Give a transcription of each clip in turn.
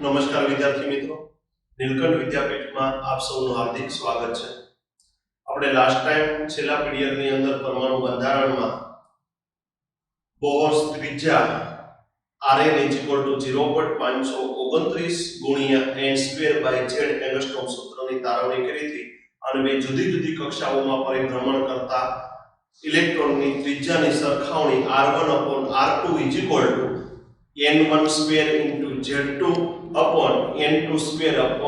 નમસ્કાર વિદ્યાર્થી મિત્રો, નીલકંઠ વિદ્યાપીઠમાં આપ સૌનું હાર્દિક સ્વાગત છે. આપણે લાસ્ટ ટાઈમ છેલ્લા પીરિયડની અંદર પરમાણુ બંધારણમાં બોહર્સ ત્રિજ્યા Rn = 0.529 ગુણ્યા n² z એંગસ્ટ્રોમ સૂત્રની તારવણી કરી હતી અને બે જુદી જુદી કક્ષાઓમાં પરિભ્રમણ કરતા ઇલેક્ટ્રોનની ત્રિજ્યાની સરખામણી r1/r2 = n1² * z2 upon n2² *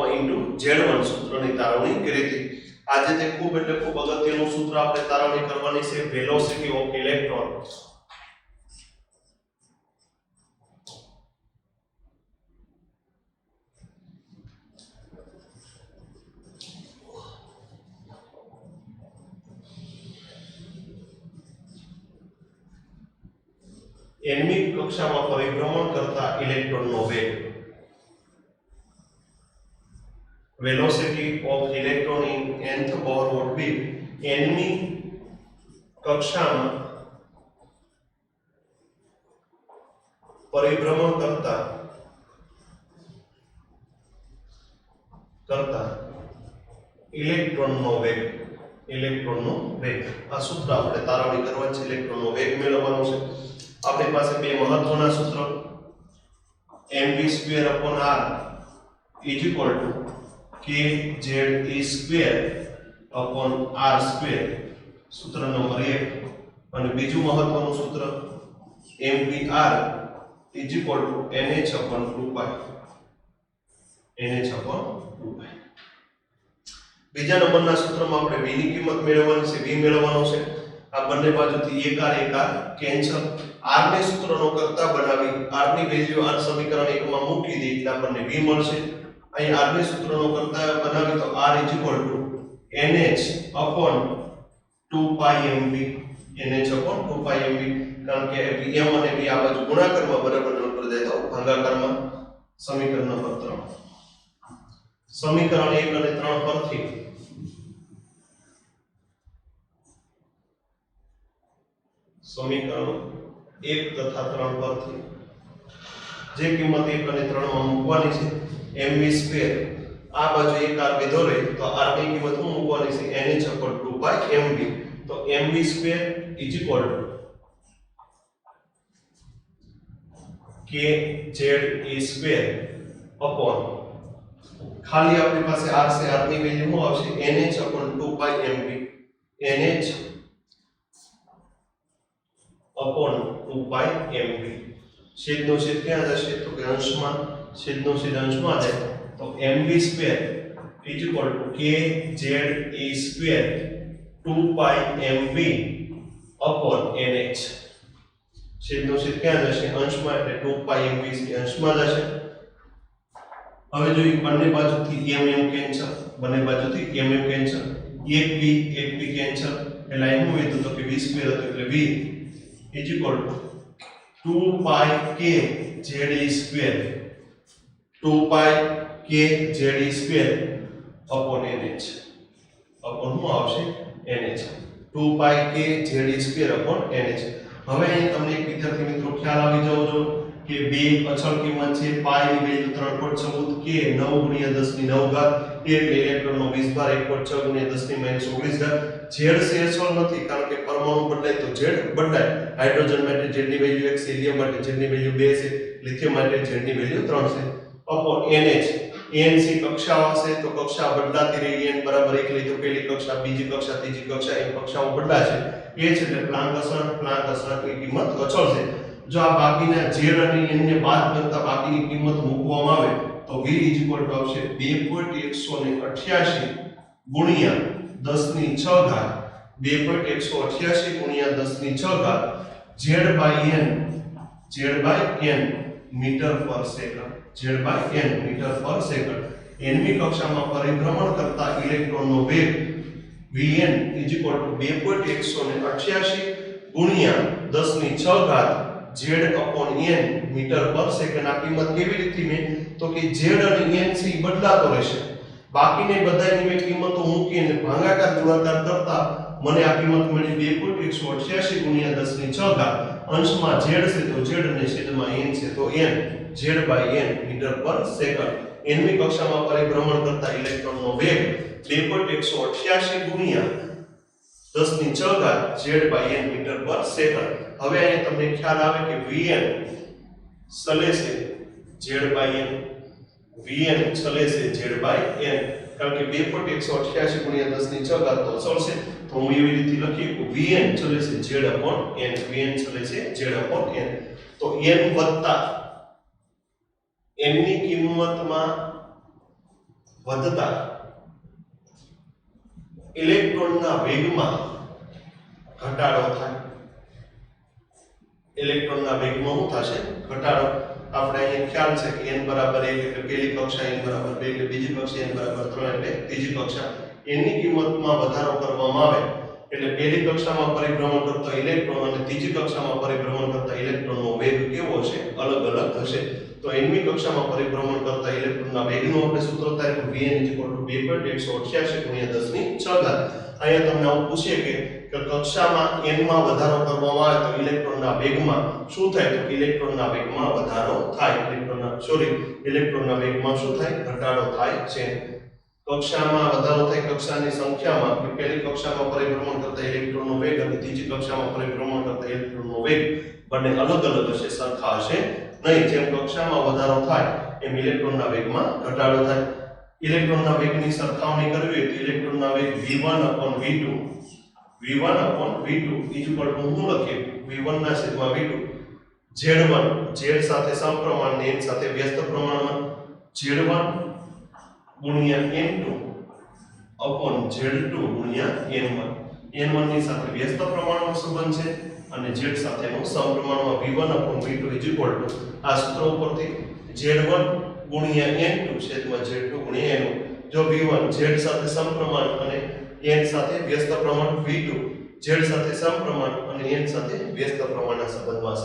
z1 સૂત્રની તારવણી કરી હતી. આજે તે ખૂબ અગત્યનું સૂત્ર આપણે તારવણી કરવાની છે, વેલોસિટી ઓફ ઇલેક્ટ્રોન. nમી કક્ષામાં પરિભ્રમણ કરતા ઇલેક્ટ્રોનનો વેગ. velocity of electron in nth bohr would be nમી કક્ષામાં પરિભ્રમણ કરતા ઇલેક્ટ્રોનનો વેગ. આ સૂત્ર આપણે તારવણી કરવાનું છે, ઇલેક્ટ્રોનનો વેગ મેળવવાનો છે. આપણી પાસે બે મહત્વના સૂત્ર mv²/r = kZe²/r², સૂત્ર નંબર 1. અને બીજું મહત્વનું સૂત્ર mvr = nh/2π. બીજા નંબરના સૂત્રમાં આપણે v ની કિંમત મેળવવાની છે, v મેળવવાનો છે. આ બંને બાજુથી એક r કેન્સલ. r ને સૂત્રનો કરતા બનાવી r ની વેલ્યુ આ સમીકરણ 1 માં મૂકી દઈએ એટલે આપણને v મળશે. અહીં r ને સૂત્રનો કરતા બનાવી તો r = nh/2πmv. કારણ કે m અને v આ બાજુ ગુણાકારમાં બરાબર નંબર જાય તો ભાગાકારમાં. સમીકરણ નંબર 3, સમીકરણ 1 અને 3 પરથી સમીકરણ 1 તથા 3 પરથી જે કિંમત 1 અને 3 માં મૂકવાની છે, mv² આ બાજુ એક r લીધો રહે તો r ની કિંમત હું મૂકવાની છે nh/2πmv. તો mv² = kZe² upon ખાલી આપણી પાસે r છે, r ની વેલ્યુ શું આવશે nh/2πmv. nh/2πmv. છેદનો છેદ ક્યાં જશે તો કે અંશમાં, છેદનો છેદ અંશમાં જાય તો mv² = kZe²/2πmv upon nh. છેદનો છેદ ક્યાં જશે અંશમાં, એટલે 2πmv અંશમાં જશે. હવે જોઈએ બંને બાજુથી mm કેન્સલ, કેન્સલ. એક v કેન્સલ એટલે અહીં હું લીધું તો કે v² હતું એટલે v = 2πkZe², 2πkZe² upon nh. upon શું આવશે nh. 2πkZe² upon nh. હવે અહીં તમને એક વિદ્યાર્થી મિત્રો ખ્યાલ આવી જવો જોઈએ કે બે અચળ કિંમત છે, પાઈ ની વેલ્યુ 3.14, k 9 × 10⁹ એટલે ઇલેક્ટ્રોનનો વીજભાર 1.6 × 10⁻19. z છે અચળ નથી કારણ કે પરમાણુ બદલાય તો z બદલાય. હાઇડ્રોજન માટે z ની વેલ્યુ 1 છે, હિલિયમ માટે z ની વેલ્યુ 2 છે, લિથિયમ માટે z ની વેલ્યુ 3 છે. upon nh nc કક્ષાઓ હશે તો કક્ષા બદલાતી રહી. n બરાબર 1 લઈ તો પહેલી કક્ષા, બીજી કક્ષા, ત્રીજી કક્ષા એમ કક્ષાઓ બદલાશે. એ છે એટલે પ્લાન્ક અચળાંકની કિંમત અચળ છે. જો આ બાકીના z અને n ને બાદ કરતા બાકીની કિંમત મૂકવામાં આવે તો v = આવશે 2.188 ગુણ્યા 10⁶, 2.188 ગુણ્યા 10⁶ z/n મીટર/સેકન્ડ. nમી કક્ષામાં પરિભ્રમણ કરતા ઇલેક્ટ્રોનનો વેગ vn = 2.188 ગુણ્યા 10⁶ z/n મીટર/સેકન્ડ. આ કિંમત કેવી રીતે મેં તો કે z અને n છે બદલાતો રહેશે. બાકીની બધાની મેં કિંમતો મૂકીને ભાગાકાર ગુણાકાર કરતા મને આ કિંમત મળી 2.188 ગુણ્યા 10 ની 6 ઘાત અંશમાં z છે તો z અને છેદમાં n છે તો n z/n મીટર પર સેકન્ડ nમી કક્ષામાં પરિભ્રમણ કરતા ઇલેક્ટ્રોનનો વેગ 2.188 ગુણ્યા 10 ની 6 ઘાત z/n મીટર પર સેકન્ડ હવે અહીંયા તમને ખ્યાલ આવે કે vn ચલે છે z/n vn ચલે છે z/n કારણ કે 2.188 ગુણ્યા 10 ની 6 ઘાત તો ચલશે તો હું એવી રીતે લખી કે vn ચલે છે z/n vn ચલે છે z/n તો n વત્તા n ની કિંમતમાં વધતા ઇલેક્ટ્રોનના વેગમાં ઘટાડો થાય ઇલેક્ટ્રોનના વેગમાં શું થશે ઘટાડો આપણે અહીંયા ખ્યાલ છે કે n બરાબર 1 એટલે પહેલી કક્ષા n બરાબર 2 એટલે બીજી કક્ષા n બરાબર 3 એટલે ત્રીજી કક્ષા n ની કિંમતમાં વધારો કરવામાં આવે એટલે પહેલી કક્ષામાં પરિભ્રમણ કરતો ઇલેક્ટ્રોન અને ત્રીજી કક્ષામાં પરિભ્રમણ કરતા ઇલેક્ટ્રોનનો વેગ કેવો હશે અલગ અલગ હશે તો nમી કક્ષામાં પરિભ્રમણ કરતા ઇલેક્ટ્રોનના વેગનું આપણે સૂત્ર ધાર્યું vn 2.188 ગુણ્યા 10 ની 6 ઘાત અહીંયા તમને આવું પૂછે કે કક્ષામાં n માં વધારો કરવામાં આવે તો ઇલેક્ટ્રોનના વેગમાં શું થાય તો ઇલેક્ટ્રોનના વેગમાં વધારો થાય ઇલેક્ટ્રોનના વેગમાં શું થાય ઘટાડો થાય છે કક્ષામાં વધારો થાય કક્ષાની સંખ્યામાં કે પહેલી કક્ષામાં પરિભ્રમણ કરતા ઇલેક્ટ્રોનનો વેગ અને ત્રીજી કક્ષામાં પરિભ્રમણ કરતા ઇલેક્ટ્રોનનો વેગ બંને અલગ અલગ હશે સરખા હશે નહીં જેમ કક્ષામાં વધારો થાય એમ ઇલેક્ટ્રોનના વેગમાં ઘટાડો થાય ઇલેક્ટ્રોનના વેગની સરખામણી કરવી હોય તો ઇલેક્ટ્રોનના વેગ v1/v2 હું લખીએ v1 ના છેદમાં v2 z1 z સાથે સમપ્રમાણ ને n સાથે વ્યસ્ત પ્રમાણમાં z1 ગુણ્યા n2 upon z2 ગુણ્યા n1 ની સાથે વ્યસ્ત પ્રમાણનો સંબંધ છે અને z સાથેનો સમપ્રમાણમાં v1/v2 આ સૂત્ર ઉપરથી z1 ગુણ્યા n2 છેદમાં z2 ગુણ્યા n1 જો v1 z સાથે સમપ્રમાણ અને n સાથે વ્યસ્ત પ્રમાણ v2 z સાથે સમપ્રમાણ અને n સાથે વ્યસ્ત પ્રમાણના સંબંધમાં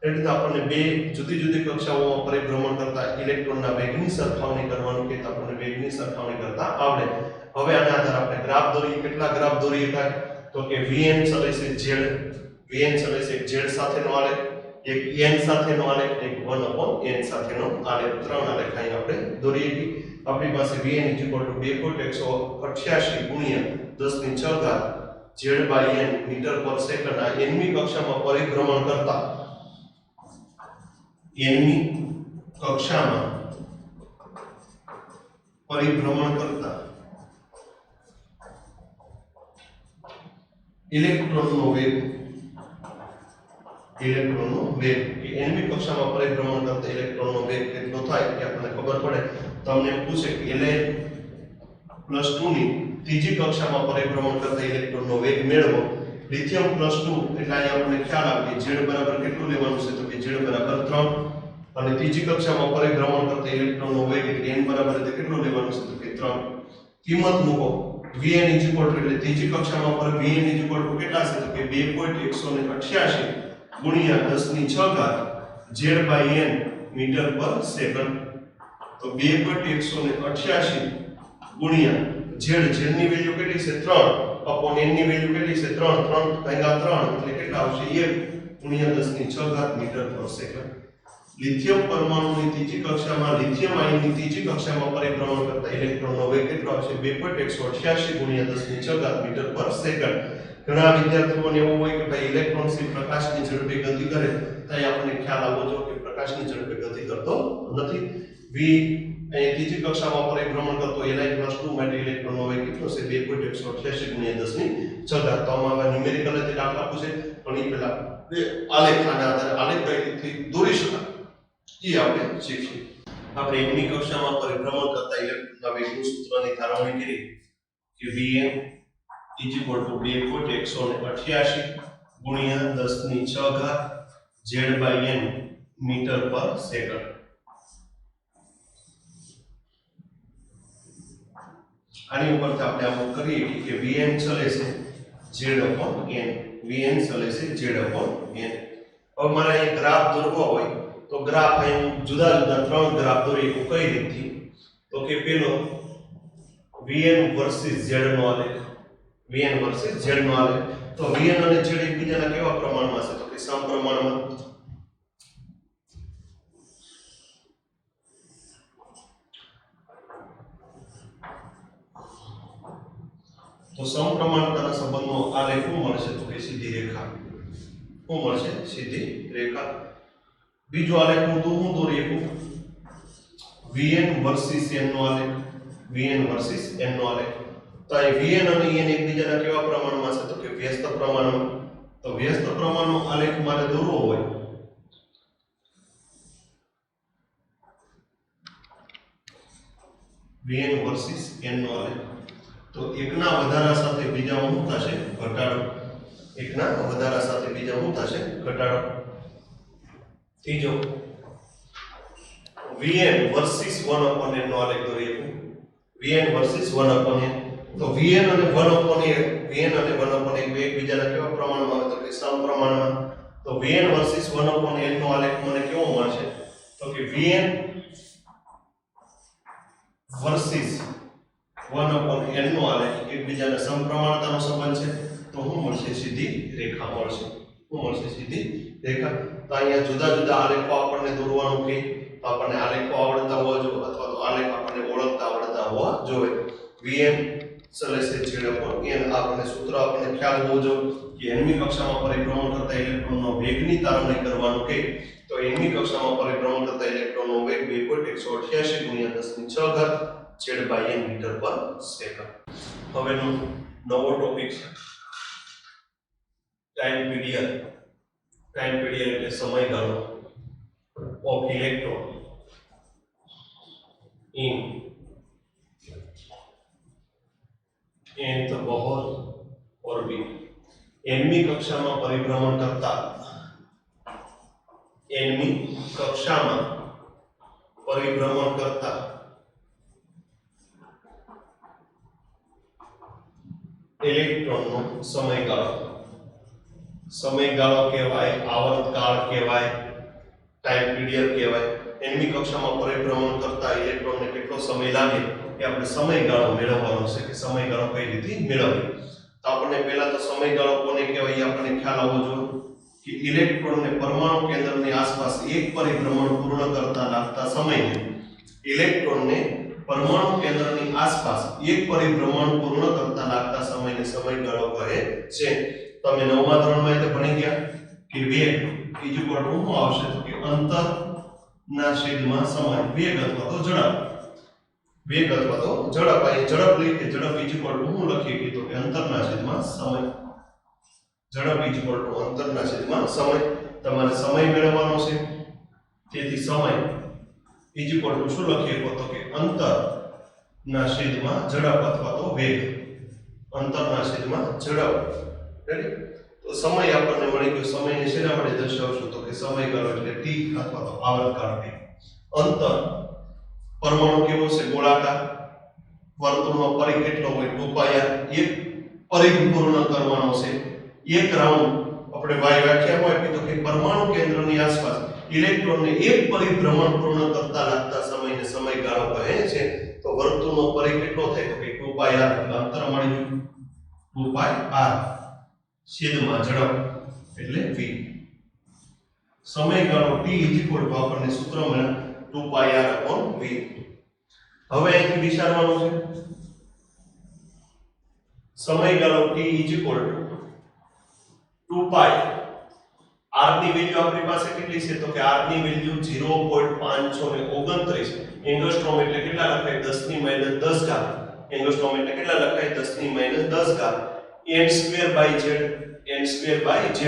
છે એટલે આપણને બે જુદી જુદી કક્ષાઓમાં પરિભ્રમણ કરતા ઇલેક્ટ્રોનના વેગની સરખામણી કરવાનું કે આપણને વેગની સરખામણી કરતા આવડે હવે આના આધારે આપણે ગ્રાફ દોરીએ કેટલા ગ્રાફ દોરીએ થાય તો કે vn ચલે છે z સાથેનો આલેખ એક n સાથેનો આલેખ એક 1/n સાથેનો આલેખ ત્રણ આલેખ અહીં આપણે દોરીએ કે આપણી પાસે vn 2.188 ગુણ્યા 10 ની 6 ઘાત z/n મીટર પર સેકન્ડ આ nમી કક્ષામાં પરિભ્રમણ કરતા nમી કક્ષામાં પરિભ્રમણ કરતા ઇલેક્ટ્રોનનો વેગ કે nમી કક્ષામાં પરિભ્રમણ કરતા ઇલેક્ટ્રોનનો વેગ કેટલો થાય એ આપણને ખબર પડે તમને એમ પૂછે કે Li+2 ની ત્રીજી કક્ષામાં પરિભ્રમણ કરતા ઇલેક્ટ્રોનનો વેગ મેળવો લિથિયમ +2 એટલે અહીંયા આપણને ખ્યાલ આવે કે z બરાબર કેટલું લેવાનું છે તો કે z બરાબર 3 અને ત્રીજી કક્ષામાં પરિભ્રમણ કરતા ઇલેક્ટ્રોનનો વેગ એટલે n બરાબર કેટલું લેવાનું છે તો કે 3 કિંમત મૂકો vn એટલે ત્રીજી કક્ષામાં પર vn કેટલા છે તો કે 2.188 ગુણ્યા 10 ની 6 ઘાત z/n મીટર પર સેકન્ડ તો 2.188 ગુણ્યા z ની વેલ્યુ કેટલી છે 3 upon n ની વેલ્યુ કેટલી છે 3 ભાગ્યા 3 એટલે કેટલા આવશે 1 ગુણ્યા 10 ની 6 ઘાત મીટર પર સેકન્ડ લિથિયમ પરમાણુની ત્રીજી કક્ષામાં લિથિયમ આયનની ત્રીજી કક્ષામાં પરિભ્રમણ કરતા ઇલેક્ટ્રોનનો વેગ કેટલો આવશે 2.188 ગુણ્યા 10 ની 6 ઘાત મીટર પર સેકન્ડ ઘણા વિદ્યાર્થીઓને એવું હોય કે ભાઈ ઇલેક્ટ્રોન છે પ્રકાશની ઝડપે ગતિ કરે તો આપણને ખ્યાલ આવવો જોઈએ કે પ્રકાશની ઝડપે ગતિ કરતો નથી v અહીં ત્રીજી કક્ષામાં પરિભ્રમણ કરતો Li+2 માટે ઇલેક્ટ્રોનનો વેગ કેટલો છે 2.188 ગુણ્યા 10 ની 6 ઘાત તો આમાં ન્યુમેરિકલ રીતે દાખલા પૂછે પણ એ પહેલા આલેખના આધારે આલેખ કઈ રીતે દોરી શકાય એ આપણે શીખીએ આપણે nમી કક્ષામાં પરિભ્રમણ કરતા ઇલેક્ટ્રોનના વેગનું સૂત્રની તારવણી કરી કે vn 2.188 ગુણ્યા 10 ની 6 ઘાત z/n મીટર પર સેકન્ડ આની ઉપરથી આપણે આમ કરીએ કે vn ચલે છે z/n vn ચલે છે z/n હવે મારે અહીં ગ્રાફ દોરવો હોય તો ગ્રાફ અહીં જુદા જુદા ત્રણ ગ્રાફ દોરી કઈ રીતથી તો કે પેલો vn વર્સિસ z નો આલેખ vn વર્સિસ z નો આલેખ. તો vn અને z એકબીજાના કેવા પ્રમાણમાં છે? તો કે સમપ્રમાણમાં. તો સમપ્રમાણતાના સંબંધનો આલેખ શું મળશે? તો કે સીધી રેખા. શું મળશે? સીધી રેખા. બીજો આલેખ હું દોરી શકું vn વર્સિસ n નો આલેખ. vn વર્સિસ n નો આલેખ. તો અહીં vn અને n એકબીજાના કેવા પ્રમાણમાં છે? તો કે વ્યસ્ત પ્રમાણમાં. તો વ્યસ્ત પ્રમાણનો આલેખ મારે દોરવો હોય vn વર્સિસ n નો આલેખ, તો એકના વધારા સાથે બીજા શું થશે? ઘટાડો. એકના વધારા સાથે બીજા શું થશે? ઘટાડો. ત્રીજો vn વર્સિસ 1/n નો આલેખ દોરીએ. vn versus 1/n. તો vn અને 1/n એકબીજાના કેવા પ્રમાણમાં આવે? તો કે સમપ્રમાણમાં. તો vn વર્સિસ 1/n નો આલેખ મને કેવો મળશે? તો કે vn વર્સિસ 1/n નો આલેખ એકબીજાના સમપ્રમાણતાનો સંબંધ છે. તો શું મળશે? સીધી રેખા મળશે. શું મળશે? સીધી રેખા. તો અહીંયા જુદા જુદા આલેખો આપણને દોરવાનું કે આપણને આલેખો આવડતા હોવા જોઈએ, અથવા તો આલેખ આપણને ઓળખતા આવડતા હોવા જોઈએ. vn = z/n આપણને સૂત્ર આપણને ખ્યાલ હોવો જોઈએ કે nમી કક્ષામાં પરિભ્રમણ કરતા ઇલેક્ટ્રોનનો વેગની તારવણી કરવાનું કે તો nમી કક્ષામાં પરિભ્રમણ કરતા ઇલેક્ટ્રોનનો વેગ 2.188 × 10⁻⁶ z/n મીટર/સેકન્ડ. હવેનો નવો ટોપિક છે ટાઈમ પીરિયડ. ટાઈમ પીરિયડ એટલે સમયગાળો of electron in nth Bohr orbit. nમી કક્ષામાં પરિભ્રમણ કરતા ઇલેક્ટ્રોનનો સમયગાળો કહેવાય, આવર્તકાળ કહેવાય, ટાઈમ પીરિયડ કહેવાય. nમી કક્ષામાં પરિભ્રમણ કરતા ઇલેક્ટ્રોનને કેટલો સમય લાગે એ આપણે સમયગાળો મેળવવાનો છે કે સમયગાળો કઈ રીતે મેળવવો. તો આપણને પહેલા તો સમયગાળો કોને કહેવાય એ આપણને ખ્યાલ આવવો જોઈએ કે ઇલેક્ટ્રોનને પરમાણુ કેન્દ્રની આસપાસ એક પરિભ્રમણ પૂર્ણ કરતા લાગતા સમયને ઇલેક્ટ્રોનને પરમાણુ કેન્દ્રની આસપાસ એક પરિભ્રમણ પૂર્ણ કરતા લાગતા સમયને સમયગાળો કહે છે. તમે 9મા ધોરણમાં એટલે ભણી ગયા કે વેગ શું આવશે? તો કે અંતરના છેદમાં સમય. વેગ અથવા તો ઝડપ. વેગ અથવા તો ઝડપ. અહીં ઝડપ લઈએ ઝડપ શું લખીએ કે તો કે અંતરના છેદમાં સમય. ઝડપ અંતરના છેદમાં સમય. તમારે સમય મેળવવાનો છે, તેથી સમય શું લખીએ તો કે અંતરના છેદમાં ઝડપ અથવા તો વેગ. અંતરના છેદમાં ઝડપ. રેડી? તો સમય આપણને મળી ગયો. સમયને શેના વડે દર્શાવશું? તો કે સમયગાળો એટલે t અથવા તો આવર્તકાળ t. અંતર પરમાણુ કેવો છે? ગોળાકાર. વર્તુળનો પરિઘ કેટલો હોય? 2πr. એક પરિઘ પૂર્ણ કરવાનો છે. એક રાઉન્ડ આપણે વ્યાખ્યા હોય કે તો કે પરમાણુ કેન્દ્રની આસપાસ ઇલેક્ટ્રોનને એક પરિભ્રમણ પૂર્ણ કરતા લાગતા સમયને સમયગાળો કહે છે. તો વર્તુળનો પરિઘ કેટલો થાય? તો કે 2πr. એટલે અંતર મળી ગયું 2πr છેદમાં ઝડપ એટલે v. સમયગાળો t આપણને સૂત્ર મળ્યું 2πr/v. હવે અહીંથી વિચારવાનું છે સમયગાળો t 2π. r ની વેલ્યુ આપણી પાસે કેટલી છે? તો કે r ની વેલ્યુ 0.529 એંગસ્ટ્રોમ એટલે કેટલા લખાય? 10⁻10⁻. એંગસ્ટ્રોમ એટલે કેટલા લખાય? 10⁻10⁻. n²/z.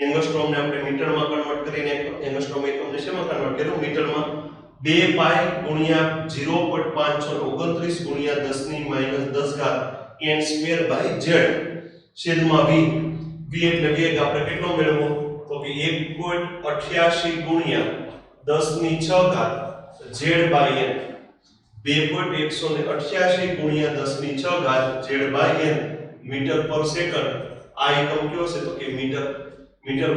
એંગસ્ટ્રોમ ને આપણે મીટરમાં કન્વર્ટ કરીને એંગસ્ટ્રોમ એકમને શેમાં કન્વર્ટ કર્યું? મીટરમાં. 2π × 0.529 × 10⁻10⁻. n²/z v એટલે વેગ આપણે કેટલો મેળવવો? તો કે 1.88 × 10⁶ z/n. 2.188 × 10⁶ z/n આ એકમ કયો છે? તો કે મીટર. મીટર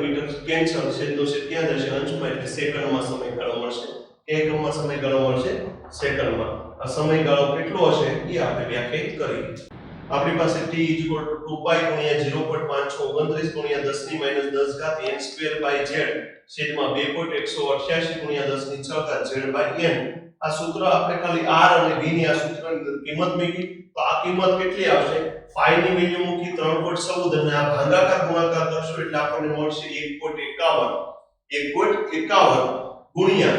કેન્સલ, છેદનો છેદ ક્યાં જશે? અંશમાં. એટલે સેકન્ડમાં સમયગાળો મળશે. એકમમાં સમયગાળો મળશે સેકન્ડમાં. આ સમયગાળો કેટલો હશે એ આપણે વ્યાખ્યાયિત કરી. આપણી પાસે t 2 પાઈ ગુણ્યા 0.529 ગુણ્યા 10 ની માઈનસ 10 ઘાત n સ્ક્વેર બાય z છેદમાં 2.188 ગુણ્યા 10 ની 6 ઘાત z બાય n. આ સૂત્ર આપણે ખાલી r અને v ની આ સૂત્રની કિંમત મૂકી તો આ કિંમત કેટલી આવશે? પાઈ ની વેલ્યુ મૂકી 3.14 અને આ ભાગાકાર ગુણાકાર કરશો એટલે આપણને મળશે 1.51 ગુણ્યા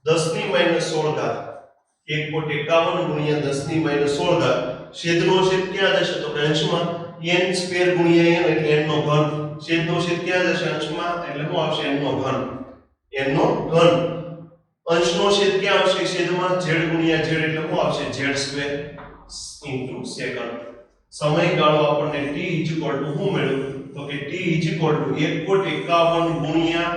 10 ની માઈનસ 16 ઘાત 1.51 ગુણ્યા 10 ની માઈનસ 16 ઘાત છેદનો છેદ ક્યાં જશે તો કે અંશમાં n સ્ક્વેર ગુણ્યા n એટલે n નો ઘન છેદનો છેદ ક્યાં જશે અંશમાં એટલે શું આવશે n નો ઘન અંશનો છેદ ક્યાં આવશે છેદમાં z ગુણ્યા z એટલે શું આવશે z સ્ક્વેર ઇન્ટુ સેકન્ડ. સમયગાળો આપણને t શું મળ્યું તો કે t 1.51 ગુણ્યા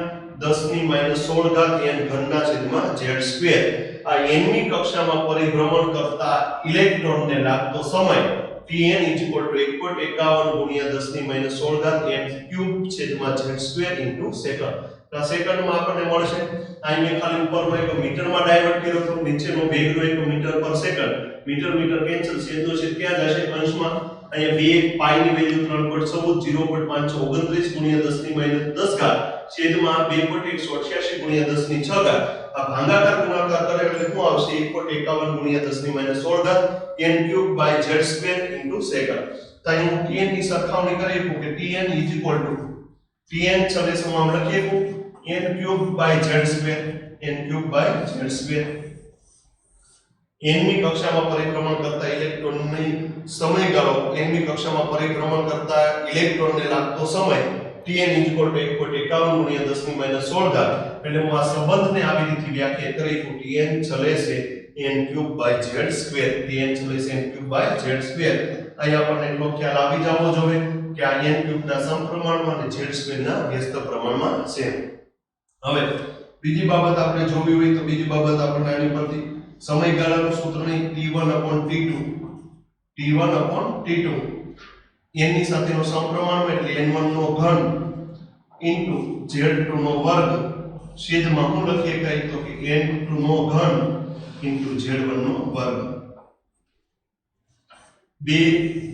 10 ની માઈનસ 16 ઘાત n ઘનના છેદમાં z સ્ક્વેર. આ n ની કક્ષામાં પરિભ્રમણ કરતા ઇલેક્ટ્રોનને લાગતો સમય tn 1.51 ગુણ્યા 10 ની માઈનસ 16 ઘાત n ક્યુબ છેદમાં z સ્ક્વેર ઇન્ટુ સેકન્ડ. તો સેકન્ડમાં આપણને મળશે અહીંયા ખાલી ઉપરનો એક મીટરમાં ડાયવર્ટ કર્યો તો નીચેનો વેગનો એક મીટર પર સેકન્ડ મીટર કેન્સલ છેદનો છેદ ક્યાં જશે અંશમાં અહીંયા 2 પાઈ ની વેલ્યુ 3.14 0.529 ગુણ્યા 10 ની માઈનસ 10 ઘાત છેદમાં 2.188 ગુણ્યા 10 ની 6 ઘાત. આ ભાગાકાર ગુણાકાર કરે એટલે શું આવશે 1.51 ગુણ્યા 10 ની માઈનસ 16 ઘાત n cube by z square into second. તો અહીં tn ની સરખામણી કરીએ કે tn tn ચલે સમાન લખીએ n cube by z square n ની કક્ષામાં પરિભ્રમણ કરતા ઇલેક્ટ્રોનની સમયગાળો n ની કક્ષામાં પરિભ્રમણ કરતા ઇલેક્ટ્રોનને લાગતો સમય tn 1.51 ગુણ્યા 10 ની માઈનસ 16 ઘાત એટલે હું આ સંબંધને આવી રીતે વ્યાખ્યાયિત કરી કે tn ચલે છે n cube by z square અહીં આપણને એટલો ખ્યાલ આવી જવો જોઈએ કે આ n ક્યુબ ના સમપ્રમાણમાં અને z સ્ક્વેર ના વ્યસ્ત પ્રમાણમાં છે. હવે બીજી બાબત આપણે જોવી હોય તો બીજી બાબત આપણે આની પરથી સમયગાળાનું સૂત્ર નહીં t1/t2 n ની સાથેનો સમપ્રમાણ એટલે n1 નો ઘન ઇન્ટુ z2 નો વર્ગ છેદમાં હું લખીએ કઈ તો કે n2 નો ઘન ઇન્ટુ z1 નો વર્ગ. બે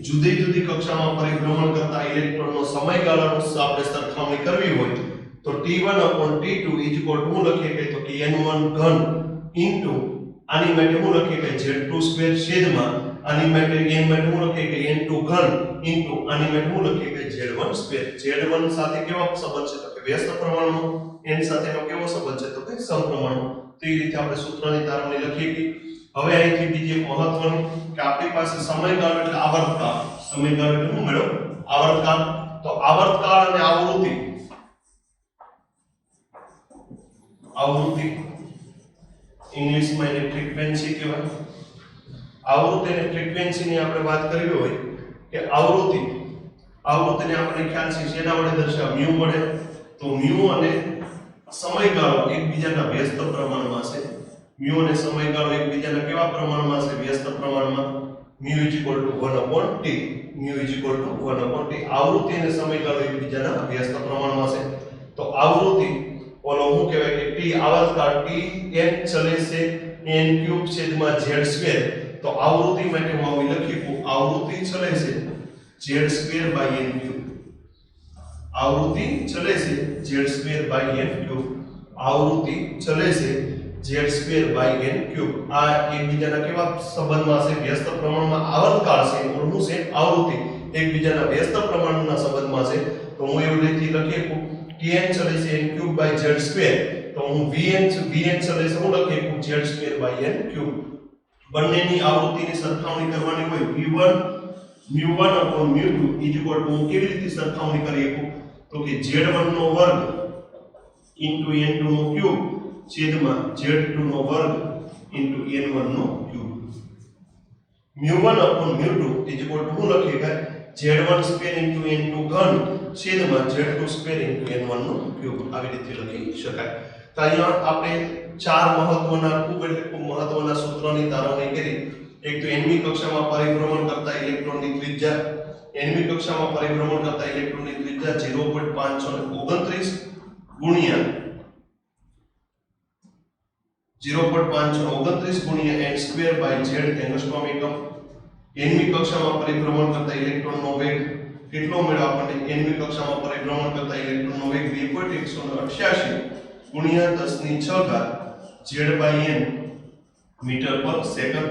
જુદી જુદી કક્ષામાં પરિભ્રમણ કરતા ઇલેક્ટ્રોનનો સમયગાળાનો આપણે સરખામણી કરવી હોય તો t1/t2 હું લખીએ કે તો કે n1 ઘન ઇન્ટુ આની માટે હું લખીએ કે z2 સ્ક્વેર છેદમાં આની માટે n માટે હું લખીએ કે n2 ઘન ઇન્ટુ આની માટે હું લખીએ કે z1 સ્ક્વેર. z1 સાથે કેવો સંબંધ છે તો કે વ્યસ્ત પ્રમાણમાં n સાથેનો કેવો સંબંધ છે તો કે સમપ્રમાણમાં. તો એ રીતે આપણે સૂત્રની તારવણી લખીએ કે હવે અહીંથી બીજી એક મહત્વનું કે આપણી પાસે સમયગાળો એટલે આવર્તકાળ. સમયગાળો એટલે શું મેળવો આવર્તકાળ. તો આવર્તકાળ અને આવૃત્તિ ઇંગ્લિશમાં એને ફ્રીક્વન્સી કહેવાય. આવૃત્તિ અને ફ્રીક્વન્સીની આપણે વાત કરવી હોય કે આવૃત્તિને આપણે ખ્યાલ છે શેના વડે દર્શાવ મ્યુ વડે. તો મ્યુ અને સમયગાળો એકબીજાના વ્યસ્ત પ્રમાણમાં છે. મ્યુ અને સમયગાળો એકબીજાના કેવા પ્રમાણમાં છે વ્યસ્ત પ્રમાણમાં. મ્યુ 1/t આવૃત્તિ અને સમયગાળો એકબીજાના વ્યસ્ત પ્રમાણમાં છે. તો આવૃત્તિ ઓલો હું કહેવાય કે t આવર્તકાળ t n ચલે છે n ક્યુબ છેદમાં z સ્ક્વેર. તો આવૃત્તિ માટે હું આવી લખી આવૃત્તિ ચલે છે z square by n cube. આવૃત્તિ ચલે છે z square by n cube. આવૃત્તિ ચલે છે z square by n cube. આ એકબીજાના કેવા સંબંધમાં છે વ્યસ્ત પ્રમાણમાં. આવર્તકાળ છે ઓળનું છે આવૃત્તિ એકબીજાના વ્યસ્ત પ્રમાણના સંબંધમાં છે. તો હું એવું લખી tn ચલે છે n cube by z square. તો હું vn ચલે છે હું લખી z square by n cube. બંનેની આવૃત્તિની સરખામણી કરવાની હોય μ1/μ2 હું કેવી રીતે સરખામણી કરી શકું તો કે z1 નો વર્ગ ઇન્ટુ n2 નો ક્યુબ છેદમાં z2 નો વર્ગ ઇન્ટુ n1 નો ક્યુબ. μ1/μ2 હું લખી z1 સ્ક્વેર ઇન્ટુ n2 ઘન છેદમાં z2 સ્ક્વેર ઇન્ટુ n1 નો ક્યુબ. આવી રીતે લખી શકાય. તો અહીંયા આપણે ચાર ખૂબ મહત્વના સૂત્રોની તારવણી કરી. એક તો nમી કક્ષામાં પરિભ્રમણ કરતા ઇલેક્ટ્રોનની ત્રિજ્યા 0.529 ગુણ્યા 0.529 ગુણ્યા n square by z angstrom એકમ. nમી કક્ષામાં પરિભ્રમણ કરતા ઇલેક્ટ્રોનનો વેગ કેટલો મળ્યો આપણને? nમી કક્ષામાં પરિભ્રમણ કરતા ઇલેક્ટ્રોનનો વેગ 2.188 ગુણ્યા 10 ની 6 ઘાત z/n મીટર પર સેકન્ડ.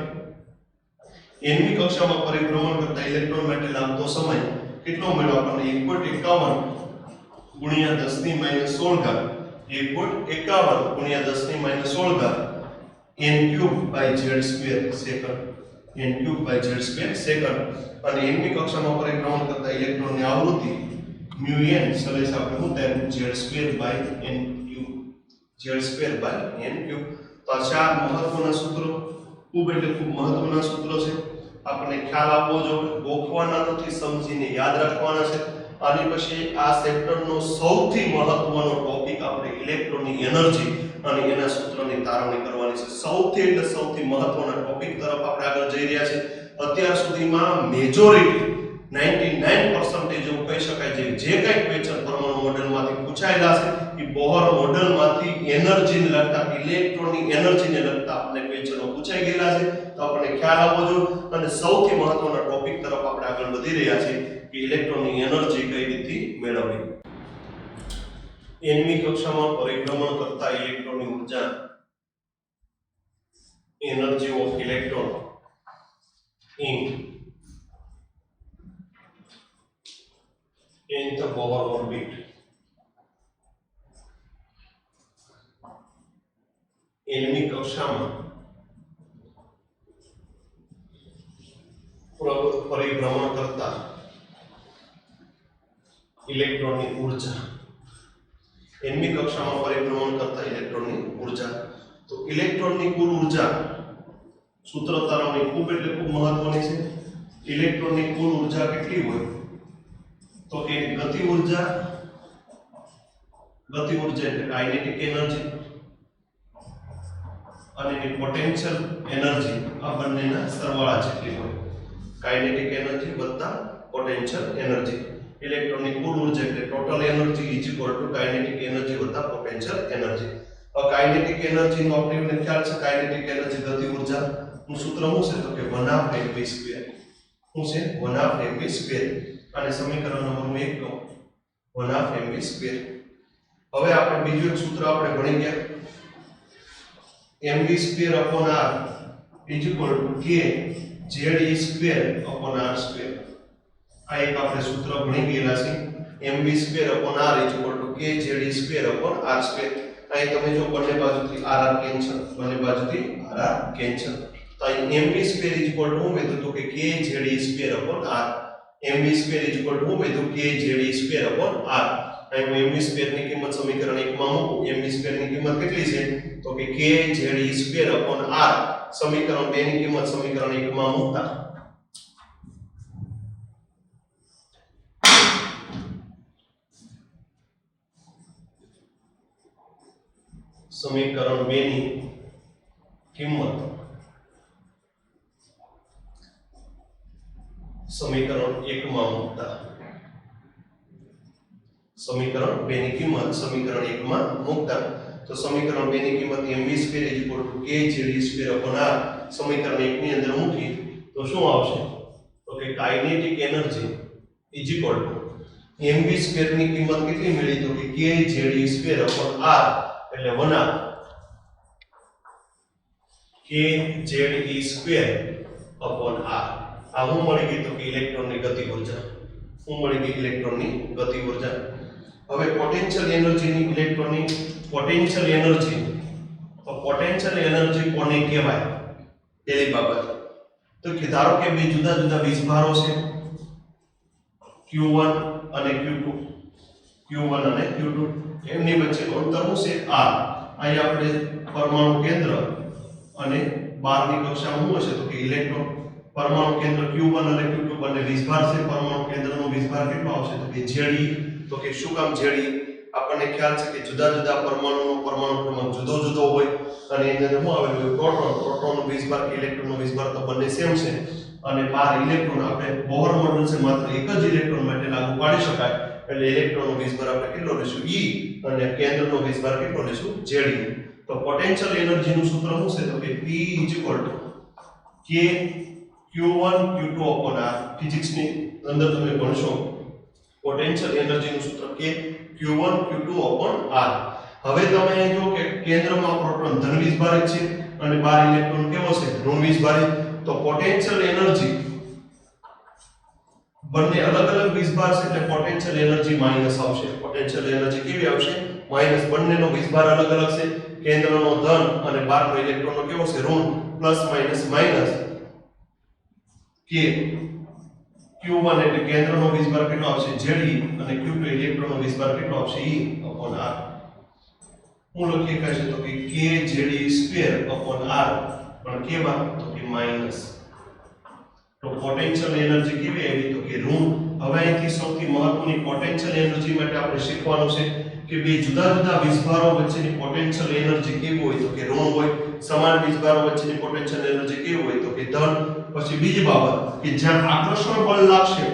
nમી કક્ષામાં પરિભ્રમણ કરતા ઇલેક્ટ્રોન માટે લાગતો સમય કેટલો મળ્યો આપણને? 1.51 ગુણ્યા 10 ની -16 ઘાત 1.51 ગુણ્યા 10 ની -16 ઘાત n³/z² સેકન્ડ. n³/z² second. અને nમી કક્ષામાં પરિભ્રમણ કરતા ઇલેક્ટ્રોનની આવૃત્તિ μn સલેશ આપણે શું થાય z²/n³. z²/n³. તો આ ચાર મહત્વના સૂત્રો, ખૂબ એટલે ખૂબ મહત્વના સૂત્રો છે. આપણને ખ્યાલ આપવો જોઈએ, ગોખવાના નથી, સમજીને યાદ રાખવાના છે. આની પછી આ ચેપ્ટરનો સૌથી મહત્વનો ટોપિક આપણે ઇલેક્ટ્રોનની એનર્જી અને એના સૂત્રની તારવણી કરવાની છે. સૌથી એટલે સૌથી મહત્વના ટોપિક તરફ આપણે આગળ જઈ રહ્યા છે. અત્યાર સુધીમાં મેજોરિટી 99% એવું કહી શકાય છે જે કંઈ ક્વેશ્ચન પરમાણુ મોડેલમાંથી પૂછાયેલા છે એ બોહર મોડેલમાંથી એનર્જીને લગતા, ઇલેક્ટ્રોનની એનર્જીને લગતા આપણે ક્વેશ્ચનો પૂછાઈ ગયેલા છે. તો આપણને ખ્યાલ આવવો જોઈએ. અને સૌથી મહત્વના ટોપિક તરફ આપણે આગળ વધી રહ્યા છીએ કે ઇલેક્ટ્રોનની એનર્જી કઈ રીતે મેળવવી. nમી કક્ષામાં પરિભ્રમણ કરતા ઇલેક્ટ્રોનની ઊર્જા, energy of electron in the Bohr orbit. nમી કક્ષામાં પરિભ્રમણ કરતા ઇલેક્ટ્રોનની ઊર્જા, nમી કક્ષામાં પરિભ્રમણ કરતા ઇલેક્ટ્રોનની ઊર્જા. તો ઇલેક્ટ્રોનની કુલ ઊર્જા સૂત્ર તારવણી ખૂબ એટલે ખૂબ મહત્વની છે. ઇલેક્ટ્રોનની કુલ ઊર્જા કેટલી હોય? તો કે ગતિ ઊર્જા એટલે કાઇનેટિક એનર્જી અને એની પોટેન્શિયલ એનર્જી આ બંનેના સરવાળા જેટલી હોય. કાઇનેટિક એનર્જી વત્તા પોટેન્શિયલ એનર્જી. ઇલેક્ટ્રોનની કુલ ઊર્જા એટલે total energy is equal to kinetic energy વત્તા પોટેન્શિયલ એનર્જી. હવે કાઇનેટિક એનર્જી નો આપણને ખ્યાલ છે, કાઇનેટિક એનર્જી ગતિ ઊર્જા નું સૂત્ર શું છે? તો કે 1/2 mv². શું છે? 1/2 mv². અને સમીકરણ નંબર 1 નો 1/2 mv². હવે આપણે બીજું એક સૂત્ર આપણે ભણી ગયા, mv² upon r is equal to k ze² upon r². આ એક આપણે સૂત્ર ભણી ગયેલા છે. mv² upon r is equal to k ze² upon r². અહીં તમે જો બંને બાજુથી r કેન્સલ, બંને બાજુથી r કેન્સલ. તો અહીં mv² is equal to શું મેળવ્યું? તો કે k ze² upon r. mv² is equal to શું મેળવ્યું? k ze² upon r. અહીં mv² ની કિંમત સમીકરણ 1 માં મૂકો. mv² ની કિંમત કેટલી છે? તો કે k ze² upon r. સમીકરણ 2 ની કિંમત સમીકરણ 1 માં મૂકતા સમીકરણ 2 ની કિંમત સમીકરણ 1 માં મૂકતા સમીકરણ 2 ની કિંમત સમીકરણ 1 માં મૂકતા તો સમીકરણ 2 ની કિંમત mv² is equal to k ze² upon r સમીકરણ 1 ની અંદર મૂકી તો શું આવશે? તો કે kinetic energy is equal to mv² ની કિંમત કેટલી મળી? તો કે k ze² upon r એટલે 1/2 k ze² upon r. આ શું મળી ગઈ? તો કે ઇલેક્ટ્રોનની ગતિ ઊર્જા. શું મળી ગઈ? ઇલેક્ટ્રોનની ગતિ ઊર્જા. હવે પોટેન્શિયલ એનર્જીની, ઇલેક્ટ્રોનની પોટેન્શિયલ એનર્જી, તો પોટેન્શિયલ એનર્જી કોને કહેવાય? પેલી બાબત તો કે ધારો કે બે જુદા જુદા વીજભારો છે Q1 અને Q2, Q1 અને Q2, એમની વચ્ચેનું અંતર શું છે? r. અહીં આપણે પરમાણુ કેન્દ્ર અને બહારની કક્ષામાં શું હશે? તો કે ઇલેક્ટ્રોન. પરમાણુ કેન્દ્ર Q1 અને Q2 બંને વીજભાર છે. પરમાણુ કેન્દ્રનો વીજભાર કેટલો આવશે? તો કે Ze. તો કે શું કામ Ze? આપણને ખ્યાલ છે કે જુદા જુદા પરમાણુનો પરમાણુ ક્રમાંક જુદો જુદો હોય અને એની અંદર શું આવેલું હોય? પ્રોટોન. પ્રોટોનનો વીજભાર કે ઇલેક્ટ્રોનનો વીજભાર તો બંને સેમ છે. અને 12 ઇલેક્ટ્રોન આપણે બોહર મોડેલ છે, માત્ર એક જ ઇલેક્ટ્રોન માટે લાગુ પાડી શકાય. એટલે ઇલેક્ટ્રોનનો વીજભાર આપણે કેટલો લેશું? E. અને કેન્દ્રનો વીજભાર કેટલો લેશું? Ze. તો પોટેન્શિયલ એનર્જીનું સૂત્ર શું છે? તો કે P is equal to k Q1 Q2 upon r physics ની અંદર તમે ભણશો પોટેન્શિયલ એનર્જી નું સૂત્ર કે Q1 Q2 upon r. હવે તમે અહીં જો કે કેન્દ્રમાં પ્રોટોન ધન વીજભારિત છે અને બહાર ઇલેક્ટ્રોન કેવો છે ઋણ વીજભારિત, તો પોટેન્શિયલ એનર્જી બંને અલગ અલગ વીજભાર છે એટલે પોટેન્શિયલ એનર્જી માઈનસ આવશે. પોટેન્શિયલ એનર્જી કેવી આવશે માઈનસ. બંનેનો વીજભાર અલગ અલગ છે, કેન્દ્રનો ધન અને બહારનો ઇલેક્ટ્રોનનો કેવો છે ઋણ, પ્લસ માઈનસ માઈનસ કે Q1 એટલે કેન્દ્રનો વીજભાર કેટલો આવશે Ze અને Q2 ઇલેક્ટ્રોનનો વીજભાર કેટલો આવશે E upon r. હું લખી કહે તો કે k Ze2 upon r પણ કેમાં તો કે માઈનસ. તો પોટેન્શિયલ એનર્જી કેવી આવી તો કે ઋણ. હવે અહીંથી સૌથી મહત્વની પોટેન્શિયલ એનર્જી માટે આપણે શીખવાનું છે કે બે જુદા જુદા વીજભારો વચ્ચેની પોટેન્શિયલ એનર્જી કેવી હોય તો કે ઋણ હોય, સમાન વીજભારો વચ્ચેની પોટેન્શિયલ એનર્જી કેવી હોય તો કે ધન. પછી બીજી બાબત કે જ્યાં આકર્ષણ બળ લાગશે,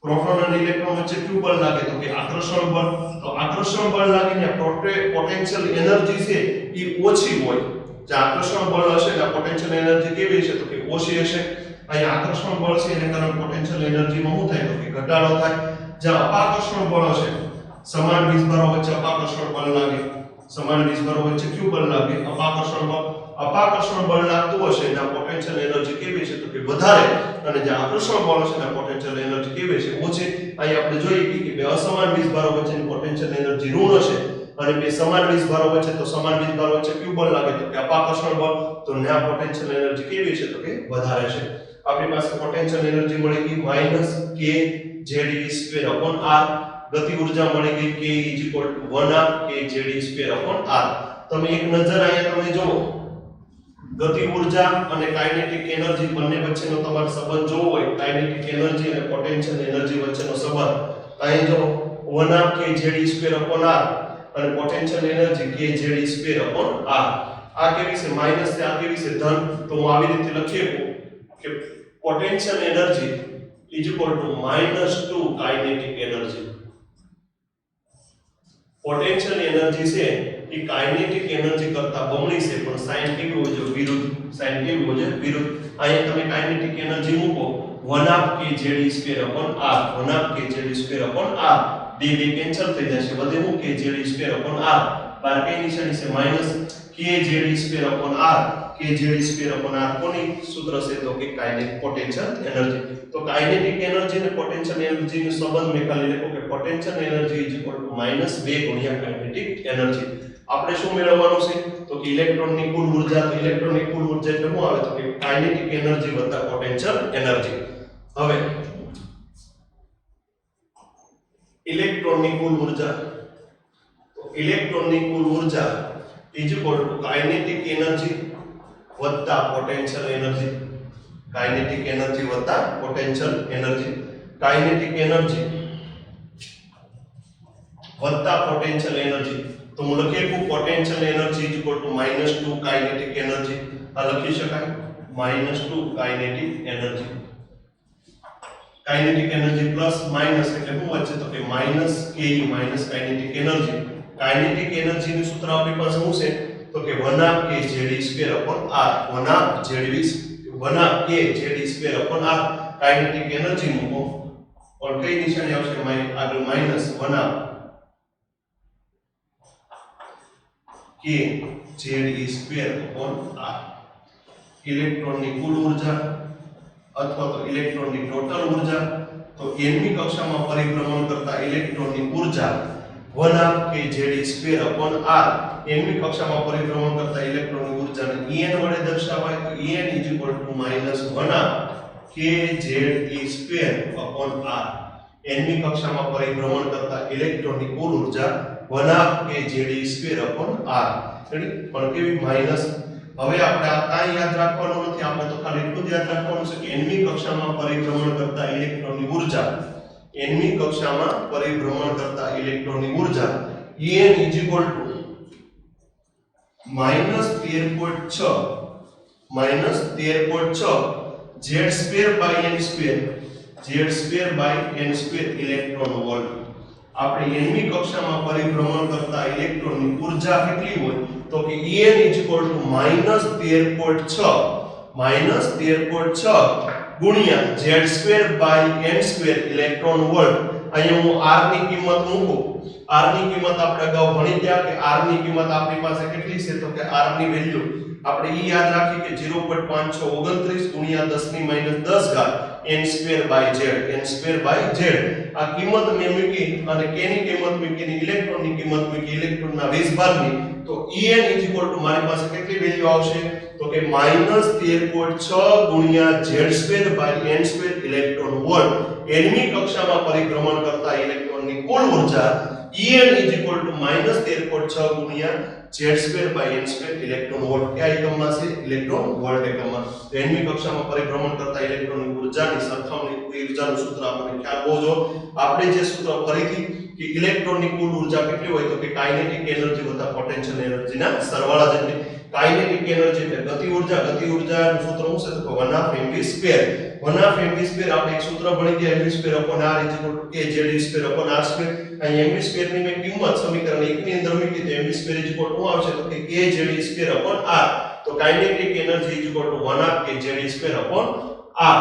પ્રોટોન અને ઇલેક્ટ્રોન વચ્ચે કયું બળ લાગે તો કે આકર્ષણ બળ. તો આકર્ષણ બળ લાગીને પોટેન્શિયલ એનર્જી છે એ ઓછી હોય. જ્યાં આકર્ષણ બળ હશે ત્યાં પોટેન્શિયલ એનર્જી કેવી હશે તો કે ઓછી હશે. અહીં આકર્ષણ બળ છે એને કારણે પોટેન્શિયલ એનર્જીમાં શું થાય તો કે ઘટાડો થાય. જ્યાં અપાકર્ષણ બળ હશે, સમાન વીજભારો વચ્ચે અપાકર્ષણ બળ લાગે, સમાન વીજભારો વચ્ચે કયું બળ લાગે અપાકર્ષણ બળ. અપાકર્ષણ બળ લાગતું હશે ત્યાં પોટેન્શિયલ એનર્જી કેવી છે તો કે વધારે, અને જ્યાં આકર્ષણ બળ હશે ત્યાં પોટેન્શિયલ એનર્જી કેવી છે ઓછી. અહીં આપણે જોઈએ કે બે અસમાન વીજભારો વચ્ચેની પોટેન્શિયલ એનર્જી ઋણ હશે અને બે સમાન વીજભારો વચ્ચે, તો સમાન વીજભારો વચ્ચે કયું બળ લાગે તો કે અપાકર્ષણ બળ, તો ત્યાં પોટેન્શિયલ એનર્જી કેવી છે તો કે વધારે છે. આપણી પાસે પોટેન્શિયલ એનર્જી મળી ગઈ minus k Ze2 upon r. ગતિ ઊર્જા મળી ગઈ k = 1/2 k Ze2 upon r. તમે એક નજર અહીંયા તમે જુઓ, ગતિ ઊર્જા અને કાઇનેટિક એનર્જી બંને વચ્ચેનો તમારો સંબંધ જોવો હોય, કાઇનેટિક એનર્જી અને પોટેન્શિયલ એનર્જી વચ્ચેનો સંબંધ અહીં જો 1/2 k Ze2 upon r અને potential energy k Ze2 upon r. આ કેવી છે માઈનસ છે, આ કેવી છે ધન. તો હું આવી રીતે લખી શકું કે potential energy is equal to -2 kinetic energy. Potential energy છે એ કાઇનેટિક એનર્જી કરતા બમણી છે, પણ સાઇન કેવી હોય છે વિરુદ્ધ. સાઇન કેવી હોય છે વિરુદ્ધ. અહીંયા તમે કાઇનેટિક એનર્જી મૂકો 1/2 k Ze2 upon r, 1/2 k Ze2 upon r. બે કેન્સલ થઈ જશે, વધે હું k Ze2 upon r. બાર કઈ નિશાની છે minus k Ze2 upon r. k Ze2 upon r કોની સૂત્ર છે તો કે કાઇનેટિક પોટેન્શિયલ એનર્જી. તો કાઇનેટિક એનર્જી અને પોટેન્શિયલ એનર્જી નો સંબંધ મેં ખાલી લખ્યો કે પોટેન્શિયલ એનર્જી = -2 ગુણ્યા કાઇનેટિક એનર્જી. આપણે શું મેળવવાનું છે તો કે ઇલેક્ટ્રોનની કુલ ઊર્જા. તો ઇલેક્ટ્રોનની કુલ ઊર્જા એટલે શું આવે તો કે કાઇનેટિક એનર્જી વત્તા પોટેન્શિયલ એનર્જી. હવે ઇલેક્ટ્રોનની કુલ ઊર્જા, તો ઇલેક્ટ્રોનની કુલ ઊર્જા = કાઇનેટિક એનર્જી વત્તા પોટેન્શિયલ એનર્જી. કાઇનેટિક એનર્જી વત્તા પોટેન્શિયલ એનર્જી. કાઇનેટિક એનર્જી વત્તા પોટેન્શિયલ એનર્જી. તો હું લખી શકું પોટેન્શિયલ એનર્જી = -2 કાઇનેટિક એનર્જી. આ લખી શકાય -2 kinetic energy. Kinetic energy plus minus એટલે શું વચ્ચે તો કે minus ke minus kinetic energy. Kinetic energy નું સૂત્ર આપણી પાસે શું છે તો કે 1/2 k Ze2 upon r. 1/2 k Ze2 upon r. Kinetic energy મૂકો और કઈ નિશાની આવશે આગળ minus 1/2 k Ze2 upon r. ઇલેક્ટ્રોનની કુલ ઊર્જા અથવા તો ઇલેક્ટ્રોનની ટોટલ ઊર્જા. તો nમી કક્ષામાં પરિભ્રમણ કરતા ઇલેક્ટ્રોનની ઊર્જા 1/2 k Ze2 upon r. nમી કક્ષામાં પરિભ્રમણ કરતા ઇલેક્ટ્રોનની ઊર્જાને En વડે દર્શાવાય તો En = -1/2 k Ze2 upon r. nમી કક્ષામાં પરિભ્રમણ કરતા ઇલેક્ટ્રોનની કુલ ઊર્જા 1/2 k Ze2 upon r. પણ કેવી માઈનસ. હવે આપણે આ કાઈ યાદ રાખવાનું નથી, આપણે તો ખાલી એટલું જ યાદ રાખવાનું છે કે nમી કક્ષામાં પરિભ્રમણ કરતા ઇલેક્ટ્રોનની ઊર્જા, nમી કક્ષામાં પરિભ્રમણ કરતા ઇલેક્ટ્રોનની ઊર્જા En = -13.6 Z2/n2 ઇલેક્ટ્રોન વોલ્ટ. આપણે nમી કક્ષામાં પરિભ્રમણ કરતા ઇલેક્ટ્રોનની ઊર્જા કેટલી હોય તો કે En = -13.6 ગુણ્યા z² / n² ઇલેક્ટ્રોન વોલ્ટ. અહીંયા હું r ની કિંમત મૂકું. r ની કિંમત આપણે અગાઉ ભણી ગયા કે r ની કિંમત આપણી પાસે કેટલી છે તો કે r ની વેલ્યુ આપણે ઈ યાદ રાખી કે 0.529 ગુણ્યા 10 - 10 ઘાત n²/z આ કિંમત મેં મૂકી અને k ની કિંમત મૂકી ઇલેક્ટ્રોન ની કિંમત મૂકી ઇલેક્ટ્રોનના વીજભારની તો En મારી પાસે કેટલી વેલ્યુ આવશે તો કે -13.6 ગુણ્યા z²/n² ઇલેક્ટ્રોન વોલ્ટ. nમી કક્ષામાં પરિભ્રમણ કરતા ઇલેક્ટ્રોનની કુલ ઊર્જા En -13.6 ગુણ્યા z²/n² ઇલેક્ટ્રોન વોલ્ટ. કયા એકમમાં છે ઇલેક્ટ્રોન વોલ્ટ એકમમાં. તો nમી કક્ષામાં પરિભ્રમણ કરતા ઇલેક્ટ્રોનની ઊર્જાની સરખામણી ઊર્જાનું સૂત્ર આપણને ખ્યાલ હોવો જોઈએ. આપણે જે સૂત્ર ફરીથી કે ઇલેક્ટ્રોનની કુલ ઊર્જા કેટલી હોય તો કે કાઇનેટિક એનર્જી વત્તા પોટેન્શિયલ એનર્જીના સરવાળા જેટલી. કાઇનેટિક એનર્જી એટલે ગતિ ઊર્જાનું સૂત્ર શું છે તો 1/2mv². 1/2mv² આપણે એક સૂત્ર ભણી ગયા mv²/r = kZe²/r². અહીં mv² ની મેં કિંમત સમીકરણ 1 ની અંદર મૂકી તો mv² શું આવશે તો કે kZe²/r. તો કાઇનેટિક એનર્જી = 1/2 kZe²/r.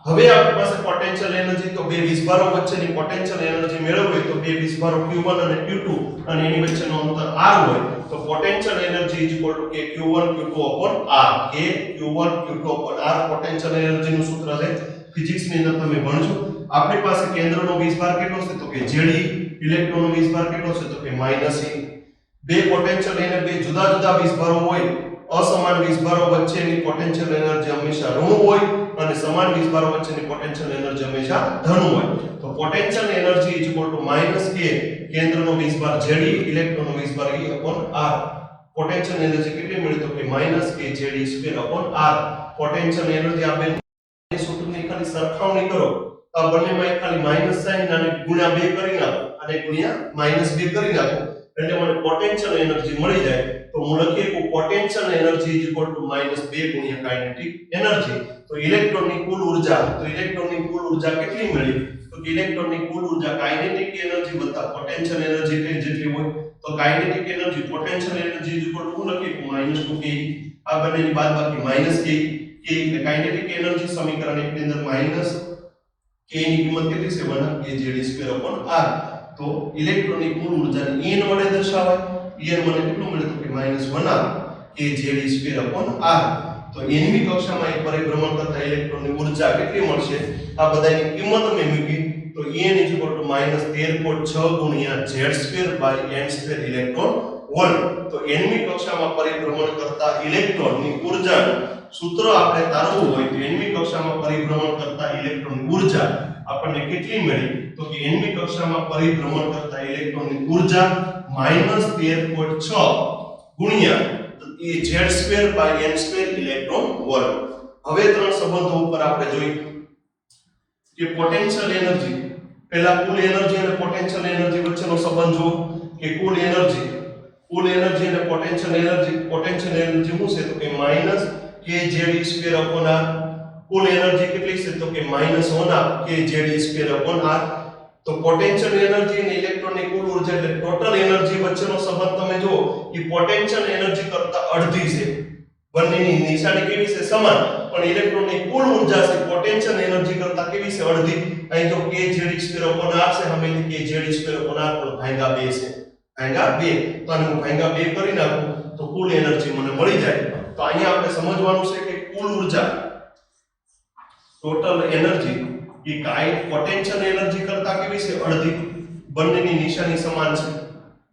હવે આપણી પાસે પોટેન્શિયલ એનર્જી તો બે વીજભારો વચ્ચેની પોટેન્શિયલ એનર્જી મેળવવી તો બે વીજભારો Q1 અને Q2 અને એની વચ્ચેનો અંતર r હોય તો potential energy = Q1 Q2/r. Q1 Q2/r potential એનર્જીનું સૂત્ર છે ફિઝિક્સની અંદર તમે ભણજો. આપણી પાસે કેન્દ્રનો વીજભાર કેટલો છે તો કે Ze, ઇલેક્ટ્રોનનો વીજભાર કેટલો છે તો કે -e. બે પોટેન્શિયલ એને બે જુદા જુદા વીજભારો હોય અસમાન વીજભારો વચ્ચેની પોટેન્શિયલ એનર્જી હંમેશા ઋણ હોય અને સમાન વીજભારો વચ્ચેની પોટેન્શિયલ એનર્જી હંમેશા ધન હોય. તો પોટેન્શિયલ એનર્જી = -k કેન્દ્રનો વીજભાર Ze, ઇલેક્ટ્રોનનો વીજભાર e/r. પોટેન્શિયલ એનર્જી કેટલી મળી તો કે -kZe²/r. પોટેન્શિયલ એનર્જી આપણે સૂત્રની ખાલી સરખામણી કરો તો આ બંનેમાં એક ખાલી માઈનસ સાઇન અને ગુણ્યા 2 કરી નાખો અને ગુણ્યા -2 કરી નાખો એટલે મને પોટેન્શિયલ એનર્જી મળી જાય. તો હું લખીએ કે પોટેન્શિયલ એનર્જી = -2 ગુણ્યા કાઇનેટિક એનર્જી. તો ઇલેક્ટ્રોનની કુલ ઊર્જા કેટલી મળી તો કે ઇલેક્ટ્રોનની કુલ ઊર્જા કાઇનેટિક એનર્જી વત્તા પોટેન્શિયલ એનર્જી જેટલી હોય તો કાઇનેટિક એનર્જી પોટેન્શિયલ એનર્જી = હું લખીએ કે -2k. આ બંનેની બાદબાકી -k એટલે કાઇનેટિક એનર્જી સમીકરણ 1 ની અંદર -k ની કિંમત કેટલી છે 1/kZe²/r. તો ઇલેક્ટ્રોનની કુલ ઊર્જાને n વડે દર્શાવાય. n મને કેટલું મળે તો કે -1/kZe²/r. તો nમી કક્ષામાં એક પરિભ્રમણ કરતા ઇલેક્ટ્રોનની ઊર્જા કેટલી મળશે આ બધાની કિંમત મેં મૂકી તો n = -13.6 ગુણ્યા z²/n² ઇલેક્ટ્રોન વોલ્ટ. તો nમી કક્ષામાં પરિભ્રમણ કરતા ઇલેક્ટ્રોનની ઊર્જાનું સૂત્ર આપણે તારવવું હોય તો nમી કક્ષામાં પરિભ્રમણ કરતા ઇલેક્ટ્રોનની ઊર્જા આપણને કેટલી મળી તો કે nમી કક્ષામાં પરિભ્રમણ કરતા ઇલેક્ટ્રોનની ઊર્જા -13.6 ગુણ્યા z²/n² ઇલેક્ટ્રોન વોલ્ટ. હવે ત્રણ સંબંધો ઉપર આપણે જોઈએ કે પોટેન્શિયલ એનર્જી પહેલા કુલ એનર્જી અને પોટેન્શિયલ એનર્જી વચ્ચેનો સંબંધ જો કે કુલ એનર્જી અને પોટેન્શિયલ એનર્જી શું છે તો કે -kZe²/r. કુલ એનર્જી કેટલી છે તો કે -1/kZe²/r. તો પોટેન્શિયલ એનર્જી અને ઇલેક્ટ્રોનની કુલ ઊર્જા એટલે ટોટલ એનર્જી વચ્ચેનો સંબંધ તમે જો કે પોટેન્શિયલ એનર્જી કરતા અડધી છે. બંનેની નિશાની કેવી છે સમાન પણ ઇલેક્ટ્રોનની કુલ ઊર્જા છે પોટેન્શિયલ એનર્જી કરતા કેવી છે અડધી. અહીં જો kZe²/r છે હમેથી kZe²/r પણ ભાગ્યા 2 છે ભાગ્યા 2 તો આને હું ભાગ્યા 2 કરી નાખું તો કુલ એનર્જી મને મળી જાય. તો અહીંયા આપણે સમજવાનું છે કે કુલ ઊર્જા ટોટલ એનર્જી એ પોટેન્શિયલ એનર્જી કરતા કેવી છે અડધી. બંનેની નિશાની સમાન છે.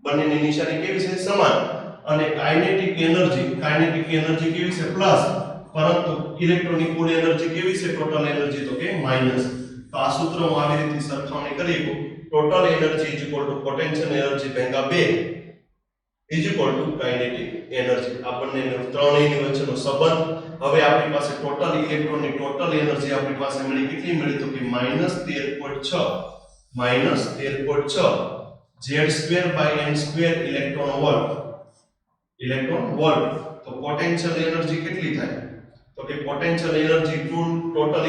બંનેની નિશાની કેવી છે સમાન અને કાઇનેટિક એનર્જી કેવી છે પ્લસ પરંતુ ઇલેક્ટ્રોનની કુલ એનર્જી કેવી છે ટોટલ એનર્જી તો કે માઈનસ. તો આ સૂત્ર હું આવી રીતે સરખામણી કરી શકું ટોટલ એનર્જી = પોટેન્શિયલ એનર્જી ભાગ્યા 2 કાઇનેટિક એનર્જી. આ બંને ત્રણેયની વચ્ચેનો સંબંધ. હવે આપણી પાસે ટોટલ ઇલેક્ટ્રોનની ટોટલ એનર્જી આપણી પાસે મળી કેટલી મળી તો કે -13.6 z²/n² ઇલેક્ટ્રોન વોલ્ટ. તો પોટેન્શિયલ એનર્જી કેટલી થાય તો કે potential energy total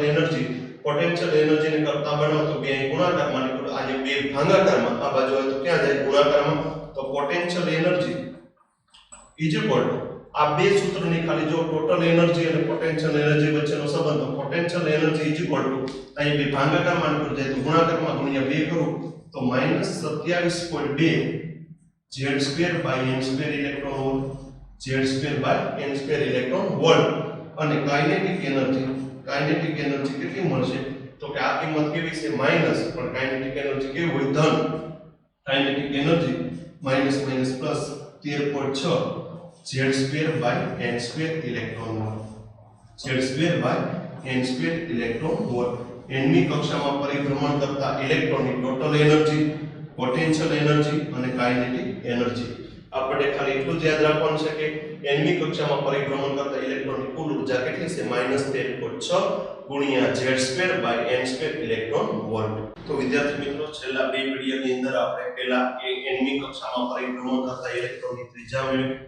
energy potential એનર્જીને કરતા બનાવો તો બે ગુણાકારમાં નીકળો આજે બે ભાગાકારમાં આ બાજુ હોય તો ક્યાં જાય ગુણાકારમાં. તો પોટેન્શિયલ એનર્જી આ બે સૂત્રની ખાલી જો ટોટલ એનર્જી અને પોટેન્શિયલ એનર્જી વચ્ચેનો સંબંધ, તો potential energy is equal to અહીં બે ભાગાકારમાં પર જાય તો ગુણાકારમાં ગુણ્યા 2 કરું તો -27.2 z² / n² electron volt, z² / n² electron volt. અને કાઇનેટિક એનર્જી કેટલી મળશે તો કે આ કિંમત કેવી છે માઈનસ, પણ કાઇનેટિક એનર્જી કેવી હોય ધન. Kinetic energy minus plus 13.6 z² / n² electron volt, z² / n² electron volt. nમી કક્ષામાં પરિભ્રમણ કરતા ઇલેક્ટ્રોનની ટોટલ એનર્જી, પોટેન્શિયલ એનર્જી અને કાઇનેટિક એનર્જી. આપણે ખાલી એટલું જ યાદ રાખવાનું છે કે nમી કક્ષામાં પરિભ્રમણ કરતા ઇલેક્ટ્રોનની કુલ ઊર્જા કેટલી છે -13.6 ગુણ્યા z² / n² ઇલેક્ટ્રોન વોલ્ટ. તો વિદ્યાર્થી મિત્રો, છેલ્લા બે વિડિયોની અંદર આપણે પહેલા nમી કક્ષામાં પરિભ્રમણ કરતા ઇલેક્ટ્રોનની ત્રિજ્યા મેળવી.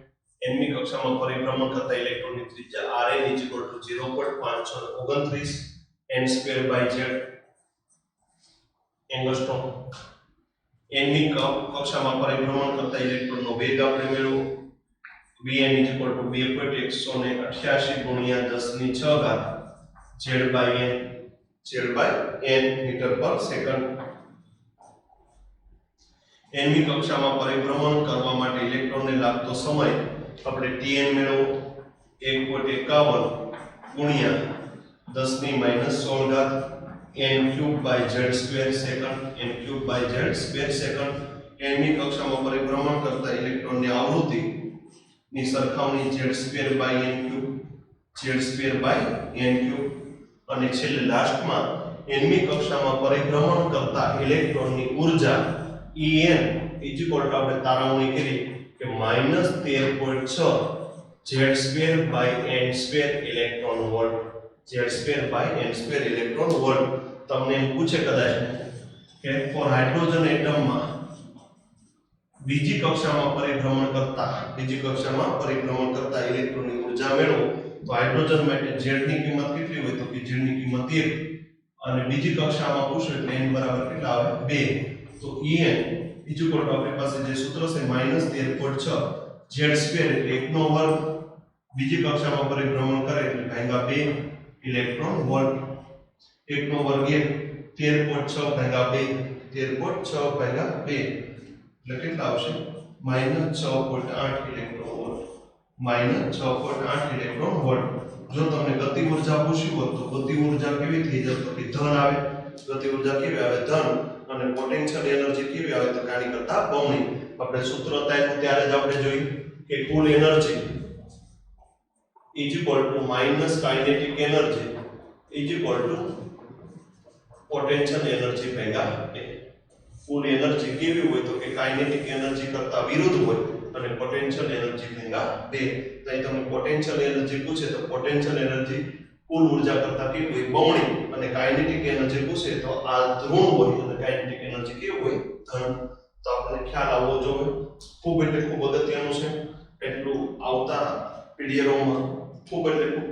nમી કક્ષામાં પરિભ્રમણ કરતા ઇલેક્ટ્રોનની ત્રિજ્યા Rn = 0.529 n²/z એંગસ્ટ્રોમ. nમી કક્ષામાં પરિભ્રમણ કરતા ઇલેક્ટ્રોનનો વેગ આપણે મેળવો Vn = 2.188 ગુણ્યા 10⁶ z/n મીટર પર સેકન્ડ. nમી કક્ષામાં પરિભ્રમણ કરવા માટે ઇલેક્ટ્રોનને લાગતો સમય આપણે Tn મેળવો 1.51 ગુણ્યા 10⁻16 n³/z² સેકન્ડ, n³/z² સેકન્ડ. nમી કક્ષામાં પરિભ્રમણ કરતા ઇલેક્ટ્રોનની આવૃત્તિ ની સરખામણી z²/n³ અને છેલ્લે લાસ્ટમાં nમી કક્ષામાં પરિભ્રમણ કરતા ઇલેક્ટ્રોનની ઊર્જા En આપણે તારવણી કરી કે -13.6 z²/n² electron volt, z²/n² electron volt. તમને એમ પૂછે કદાચ કે ફોર હાઇડ્રોજન એટમમાં બીજી કક્ષામાં પરિભ્રમણ કરતા ઇલેક્ટ્રોનની ઊર્જા મેળવો તો હાઇડ્રોજન માટે z ની કિંમત કેટલી હોય તો કે z ની કિંમત 1 અને બીજી કક્ષામાં પૂછો એટલે n બરાબર કેટલા આવે 2. તો En આપણી પાસે જે સૂત્ર છે -13.6 z² એટલે 1 નો વર્ગ, બીજી કક્ષામાં પરિભ્રમણ કરે એટલે ભાગ્યા 2 ઇલેક્ટ્રોન વોલ્ટ. 1 નો વર્ગ 13.6 ભાગ્યા 2, 13.6 ભાગ્યા 2 એટલે કેટલા આવશે -6.8 ઇલેક્ટ્રોન વોલ્ટ, -6.8 ઇલેક્ટ્રોન વોલ્ટ. જો તમને ગતિ ઊર્જા પૂછ્યું હોત તો ગતિ ઊર્જા કેવી થઈ જશે તો કે ધન આવે. ગતિ ઊર્જા કેવી આવે ધન, અને પોટેન્શિયલ એનર્જી કેવી આવે તો કાની કરતા બમણી. આપણે સૂત્ર ત્યારે જ આપણે જોયું કે કુલ energy minus kinetic energy potential energy ભાગ્યા 2. કુલ એનર્જી કેવી હોય તો કે કાઇનેટિક એનર્જી કરતા વિરુદ્ધ હોય અને પોટેન્શિયલ એનર્જી ભાગ્યા 2. તો અહીં તમને પોટેન્શિયલ એનર્જી પૂછે તો પોટેન્શિયલ એનર્જી કુલ ઊર્જા કરતા કેવી હોય બમણી, અને કાઇનેટિક એનર્જી પૂછે તો આ ઋણ હોય અને કાઇનેટિક એનર્જી કેવી હોય ધન. તો આપણને ખ્યાલ આવવો જોઈએ. ખૂબ અગત્યનું છે. એટલું આવતા પીડીએફમાં ખૂબ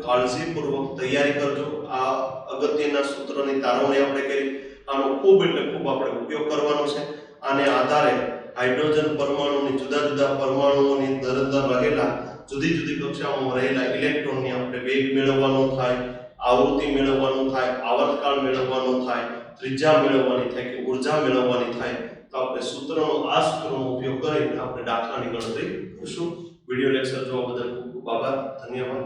કાળજીપૂર્વક તૈયારી કરજો. આ અગત્યના સૂત્રની તારવણી આપણે કરી, આનો ખૂબ આપણે ઉપયોગ કરવાનો છે. આને આધારે હાઇડ્રોજન પરમાણુની જુદા પરમાણુઓની અંદર રહેલા જુદી કક્ષાઓમાં રહેલા ઇલેક્ટ્રોનની આપણે વેગ મેળવવાનો થાય, આવૃત્તિ મેળવવાનું થાય, આવર્તકાળ મેળવવાનો થાય, ત્રિજ્યા મેળવવાની થાય કે ઊર્જા મેળવવાની થાય. તો આપણે આ સૂત્રનો ઉપયોગ કરીને આપણે દાખલાની ગણતરી કરીશું. વિડિયો લેક્ચર જોવા બદલ ખૂબ આભાર. ધન્યવાદ.